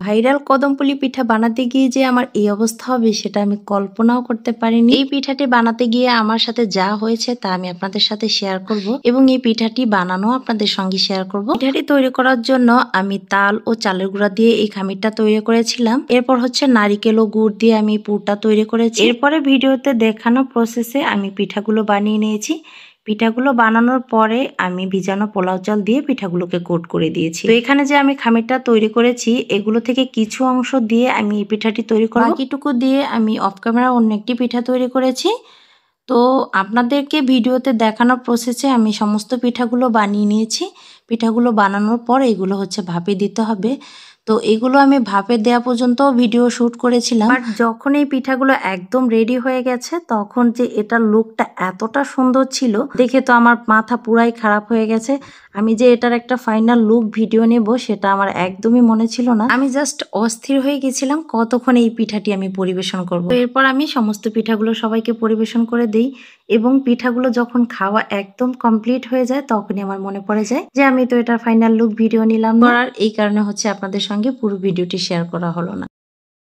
Viral কদমপুলি পিঠা বানাতে গিয়ে যে আমার এই অবস্থা হবে সেটা আমি কল্পনাও করতে পারিনি। এই পিঠাটি বানাতে গিয়ে আমার সাথে যা হয়েছে তা আমি আপনাদের সাথে শেয়ার করব এবং এই পিঠাটি বানানো আপনাদের সঙ্গে শেয়ার করব। পিঠাটি তৈরি করার জন্য আমি তাল ও চালের গুঁড়া দিয়ে এই খামিরটা তৈরি করেছিলাম। এরপর হচ্ছে নারিকেল ও গুড় দিয়ে আমি পুরটা তৈরি করেছি। এরপরে ভিডিওতে দেখানো প্রসেসে আমি পিঠাগুলো বানিয়ে নিয়েছি। পিঠাগুলো বানানোর পরে আমি ভিজানো পোলাও চাল দিয়ে পিঠাগুলোকে কোট করে দিয়েছি। তো এখানে যে আমি খামিরটা তৈরি করেছি এগুলো থেকে কিছু অংশ দিয়ে আমি এই পিঠাটি তৈরি করব, বাকিটুকু দিয়ে আমি অফ ক্যামেরা অন্য একটি পিঠা তৈরি করেছি। তো আপনাদেরকে ভিডিওতে দেখানোর প্রসেসে আমি সমস্ত পিঠাগুলো বানিয়ে নিয়েছি। পিঠাগুলো বানানোর পর এগুলো হচ্ছে ভাপে দিতে হবে। তো এগুলো আমি ভাপে দেওয়া পর্যন্ত ভিডিও শ্যুট করেছিলাম। বাট যখন এই পিঠাগুলো একদম রেডি হয়ে গেছে তখন যে এটার লুকটা এতটা সুন্দর ছিল দেখে তো আমার মাথা পুরাই খারাপ হয়ে গেছে। আমি যে এটার একটা ফাইনাল লুক ভিডিও নেব সেটা আমার একদমই মনে ছিল না। আমি জাস্ট অস্থির হয়ে গেছিলাম কতক্ষণ এই পিঠাটি আমি পরিবেশন করব। তো এরপর আমি সমস্ত পিঠাগুলো সবাইকে পরিবেশন করে দিই এবং পিঠাগুলো যখন খাওয়া একদম কমপ্লিট হয়ে যায় তখনই আমার মনে পড়ে যায় যে আমি তো এটার ফাইনাল লুক ভিডিও নিলাম না। আর এই কারণে হচ্ছে আপনাদের সঙ্গে পুরো ভিডিওটি শেয়ার করা হলো না।